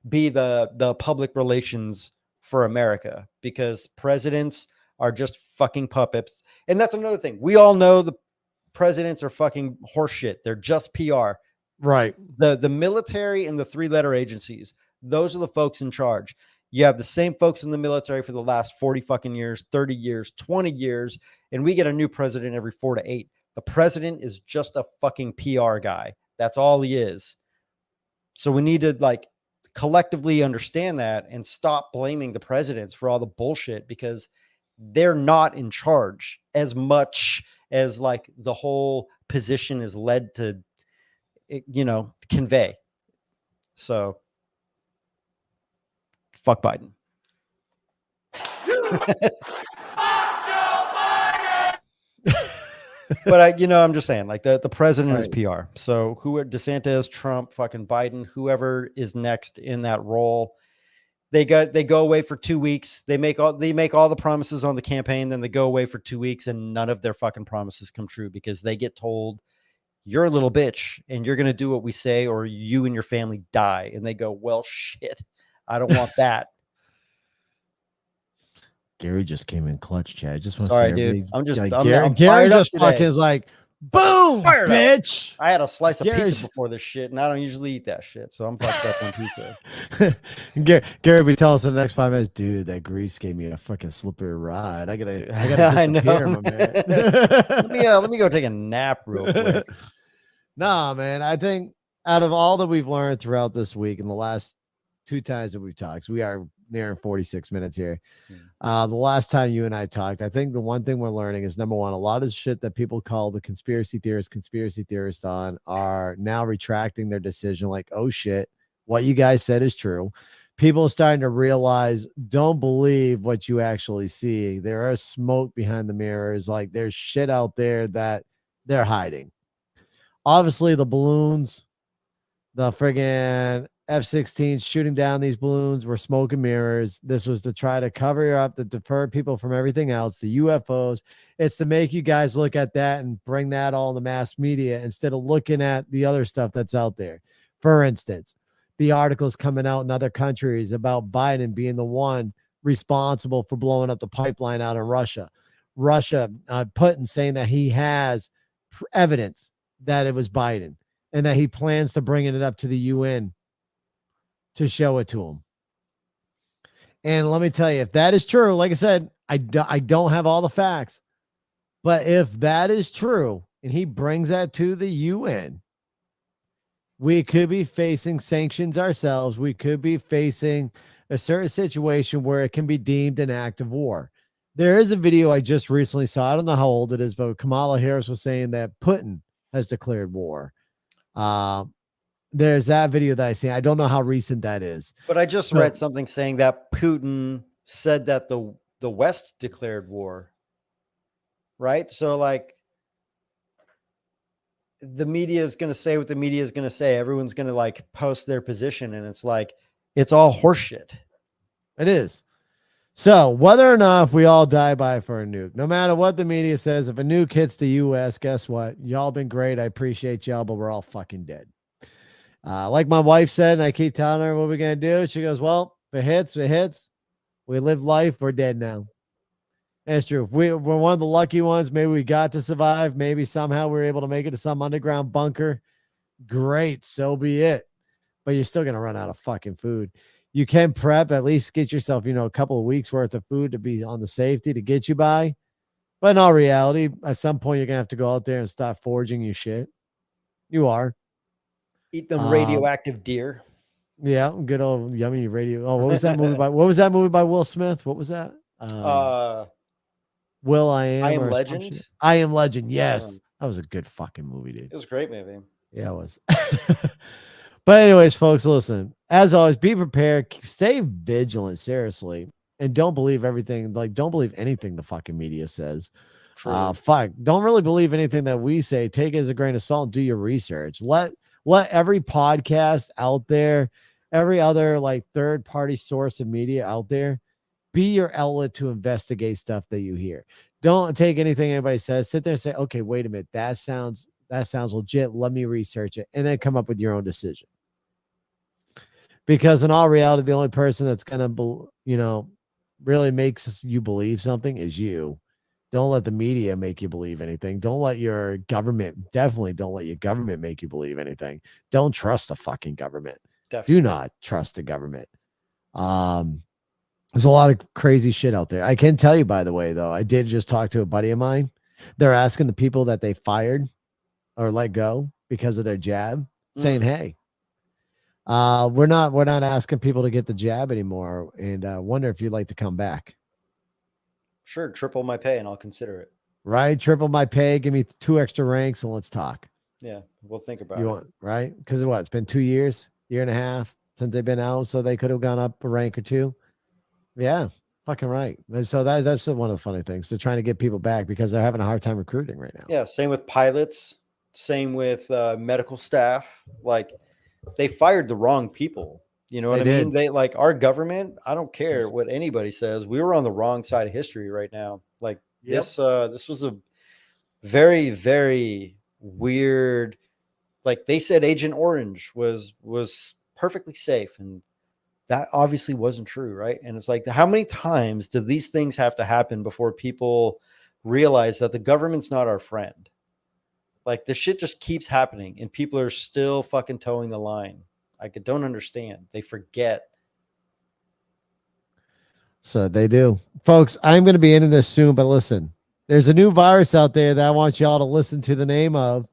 be the public relations for America, because presidents are just fucking puppets. And that's another thing. We all know the presidents are fucking horseshit. They're just PR. Right. The military and the 3-letter agencies, those are the folks in charge. You have the same folks in the military for the last 40 fucking years, 30 years, 20 years, and we get a new president every 4 to 8. The president is just a fucking PR guy. That's all he is. So we need to like collectively understand that and stop blaming the presidents for all the bullshit, because they're not in charge as much as like the whole position is led to, convey. So fuck Biden. But I'm just saying, like the president is PR. So who DeSantis, Trump, fucking Biden, whoever is next in that role, they go away for 2 weeks. They make all the promises on the campaign, then they go away for 2 weeks, and none of their fucking promises come true, because they get told, you're a little bitch and you're going to do what we say or you and your family die. And they go, well, shit, I don't want that. Gary just came in clutch, Chad. I just want to Sorry, say, dude. I'm just, like, I'm Gary fired up just today. fucking is like, boom, Fired up. bitch. I had a slice of Gary's- pizza before this shit, and I don't usually eat that shit, so I'm fucked up on pizza. Gary be telling us in the next 5 minutes, dude, that grease gave me a fucking slippery ride. I gotta I know, disappear, my man. let me go take a nap real quick. Nah, man. I think out of all that we've learned throughout this week and the last 2 times that we've talked, we are nearing 46 minutes here. The last time you and I talked, I think the one thing we're learning is, number one, a lot of shit that people call the conspiracy theorists on are now retracting their decision. Like, oh shit, what you guys said is true. People are starting to realize, don't believe what you actually see. There is smoke behind the mirrors. Like, there's shit out there that they're hiding. Obviously, the balloons, the friggin' F-16s shooting down these balloons were smoke and mirrors. This was to try to cover up, to deter people from everything else, the UFOs. It's to make you guys look at that and bring that all in the mass media instead of looking at the other stuff that's out there. For instance, the articles coming out in other countries about Biden being the one responsible for blowing up the pipeline out in Russia. Putin saying that he has evidence that it was Biden and that he plans to bring it up to the UN to show it to him. And let me tell you, if that is true, like I said, I don't have all the facts, but if that is true and he brings that to the UN, we could be facing sanctions ourselves. We could be facing a certain situation where it can be deemed an act of war. There is a video I just recently saw. I don't know how old it is, but Kamala Harris was saying that Putin has declared war. There's that video that I see. I don't know how recent that is. But I just read something saying that Putin said that the West declared war. Right? So like the media is going to say what the media is going to say. Everyone's going to like post their position, and it's like, it's all horseshit. It is. So whether or not if we all die by for a nuke, no matter what the media says, if a nuke hits the US, guess what? Y'all been great. I appreciate y'all, but we're all fucking dead. Like my wife said, and I keep telling her what we're going to do. She goes, well, if it hits, it hits. We live life. We're dead now. And it's true. If we're one of the lucky ones, maybe we got to survive. Maybe somehow we were able to make it to some underground bunker. Great. So be it. But you're still going to run out of fucking food. You can prep, at least get yourself, a couple of weeks worth of food to be on the safety to get you by. But in all reality, at some point, you're going to have to go out there and start foraging your shit. You are. Eat them radioactive deer. Yeah, good old yummy radio. Oh, what was that movie by? What was that movie by Will Smith? What was that? Will I Am Legend? I Am Legend. Yes, that was a good fucking movie, dude. It was a great movie. Yeah, it was. But anyways, folks, listen. As always, be prepared. Stay vigilant, seriously, and don't believe everything. Like, don't believe anything the fucking media says. Fuck, don't really believe anything that we say. Take it as a grain of salt and do your research. Let every podcast out there, every other like third-party source of media out there, be your outlet to investigate stuff that you hear. Don't take anything anybody says. Sit there and say, okay, wait a minute. That sounds that sounds legit. Let me research it and then come up with your own decision. Because in all reality, the only person that's going to, really makes you believe something is you. Don't let the media make you believe anything. Don't let your government, definitely don't let your government make you believe anything. Don't trust the fucking government. Definitely. Do not trust the government. There's a lot of crazy shit out there. I can tell you, by the way, though, I did just talk to a buddy of mine. They're asking the people that they fired or let go because of their jab, saying, hey, we're not asking people to get the jab anymore, and wonder if you'd like to come back. Sure, triple my pay and I'll consider it. Right, triple my pay, give me 2 extra ranks, and let's talk. Yeah, we'll think about You it. want, right? Because what? It's been 2 years, year and a half since they've been out, so they could have gone up a rank or two. Yeah, fucking right. And so that's one of the funny things. They're trying to get people back because they're having a hard time recruiting right now. Yeah, same with pilots, same with medical staff. Like, they fired the wrong people. You know what I mean? They, like, our government, I don't care what anybody says. We were on the wrong side of history right now. Like, this was a very, very weird, like, they said Agent Orange was perfectly safe, and that obviously wasn't true, right? And it's like, how many times do these things have to happen before people realize that the government's not our friend? Like, this shit just keeps happening and people are still fucking towing the line. Like, I don't understand. They forget. So they do. Folks, I'm going to be ending this soon, but listen, there's a new virus out there that I want y'all to listen to the name of,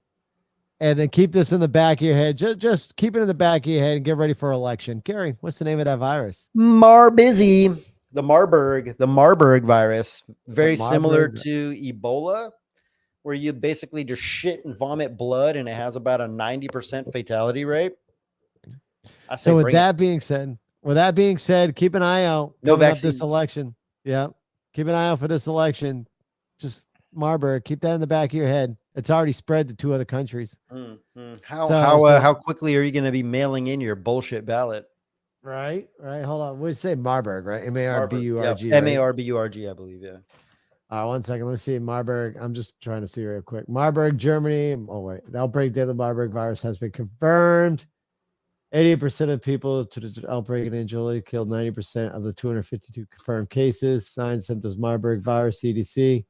and then keep this in the back of your head. Just keep it in the back of your head and get ready for election. Gary, what's the name of that virus? Marbizzy. The Marburg virus. Very similar to Ebola, where you basically just shit and vomit blood, and it has about a 90% fatality rate. So with that being said, keep an eye out. No coming up vaccines. this election. Yeah. Keep an eye out for this election. Just Marburg. Keep that in the back of your head. It's already spread to 2 other countries. How quickly are you going to be mailing in your bullshit ballot? Right. Hold on. We'd say Marburg, right? M-A-R-B-U-R-G. Yep. M-A-R-B-U-R-G, I believe. Yeah. All right, 1 second. Let me see. Marburg. I'm just trying to see real quick. Marburg, Germany. Oh, wait. The outbreak date of the Marburg virus has been confirmed. 88% of people to the outbreak in July killed 90% of the 252 confirmed cases. Signs, symptoms, Marburg virus, CDC.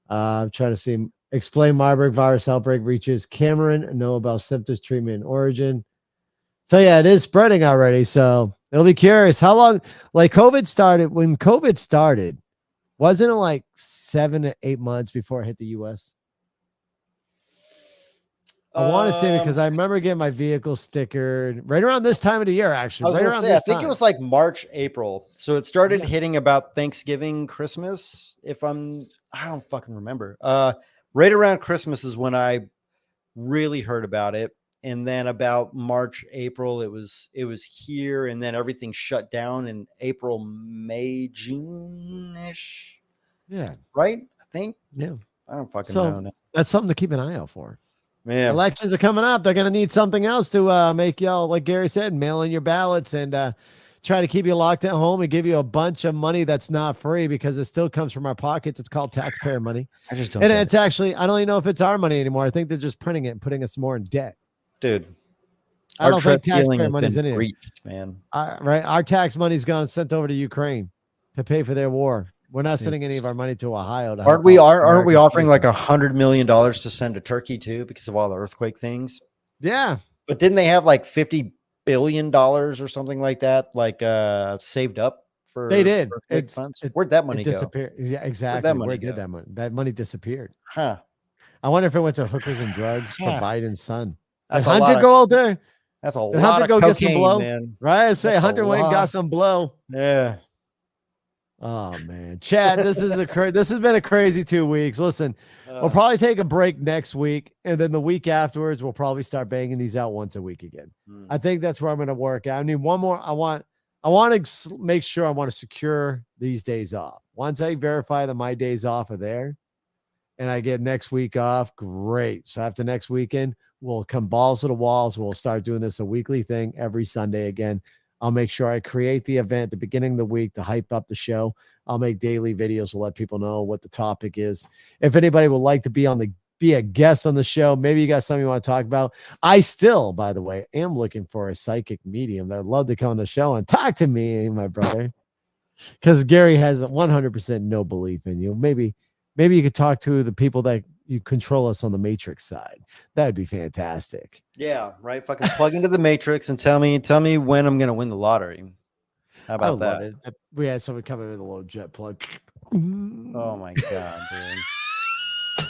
I'm trying to see. Explain Marburg virus outbreak reaches Cameroon. Know about symptoms, treatment, and origin. So, yeah, it is spreading already. So, it'll be curious. How long, like when COVID started, wasn't it like 7 to 8 months before it hit the U.S.? I want to say because I remember getting my vehicle stickered right around this time of the year, actually. I think it was like March, April. So it started hitting about Thanksgiving, Christmas. I don't fucking remember. Right around Christmas is when I really heard about it. And then about March, April, it was here, and then everything shut down in April, May, June-ish. Yeah. Right? I think. Yeah. I don't fucking know now. That's something to keep an eye out for. Man. Elections are coming up. They're going to need something else to make y'all, like Gary said, mail in your ballots and try to keep you locked at home and give you a bunch of money that's not free because it still comes from our pockets. It's called taxpayer money. I just don't. And it's actually, I don't even know if it's our money anymore. I think they're just printing it and putting us more in debt. Dude, I don't think taxpayer money's in it, man. Right? Our tax money's gone sent over to Ukraine to pay for their war. We're not sending any of our money to Ohio. Aren't we offering like $100 million to send to Turkey too because of all the earthquake things? Yeah, but didn't they have like $50 billion or something like that, like saved up for? They did. Where'd that money disappear? Yeah, exactly. Where did that money? That money disappeared. Huh? I wonder if it went to hookers and drugs for Biden's son. Did That's Hunter go out there? That's a lot of go cocaine, get some blow, man. right? I say Hunter went and got some blow. Yeah. Oh man, Chad, this has been a crazy 2 weeks. Listen, we'll probably take a break next week, and then the week afterwards, we'll probably start banging these out once a week again. I think that's where I'm going to work out. I need one more. I want to make sure I want to secure these days off. Once I verify that my days off are there, and I get next week off, great. So after next weekend, we'll come balls to the walls. We'll start doing this a weekly thing every Sunday again. I'll make sure I create the event at the beginning of the week to hype up the show. I'll make daily videos to let people know what the topic is. If anybody would like to be on the be a guest on the show. Maybe you got something you want to talk about. I still, by the way, am looking for a psychic medium that would love to come on the show and talk to me, my brother. Because Gary has 100% no belief in you. Maybe you could talk to the people that you control us on the Matrix side. That'd be fantastic. Yeah, right. Fucking plug into the Matrix and tell me when I'm gonna win the lottery. How I about would that? love it. We had someone come in with a little jet plug. Oh my god, dude.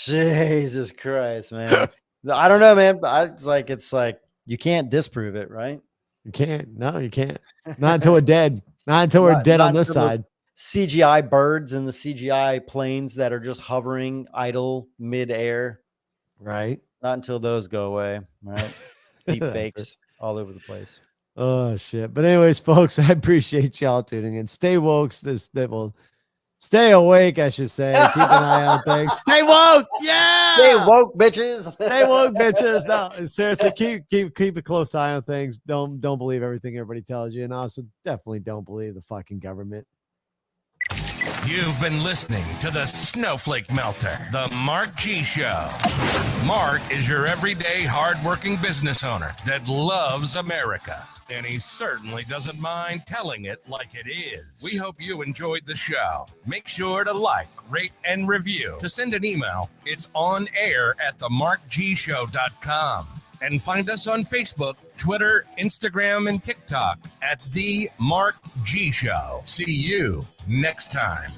Jesus Christ, man. I don't know, man. It's like you can't disprove it, right? You can't. No, you can't. Not until we're dead. Not until we're dead on this until those side. CGI birds and the CGI planes that are just hovering idle mid-air. Right. Not until those go away, right? Deep That's fakes it. all over the place. Oh shit. But anyways, folks, I appreciate y'all tuning in. Stay woke. Stay awake, I should say. Keep an eye on things. Stay woke. Yeah. Stay woke, bitches. Stay woke, bitches. No, seriously, keep a close eye on things. Don't believe everything everybody tells you, and also definitely don't believe the fucking government. You've been listening to the Snowflake Melter, the Mark G Show. Mark is your everyday hardworking business owner that loves America, and he certainly doesn't mind telling it like it is. We hope you enjoyed the show. Make sure to like, rate, and review. To send an email, it's on air at themarkgshow.com. And find us on Facebook, Twitter, Instagram, and TikTok at The Mark G Show. See you next time.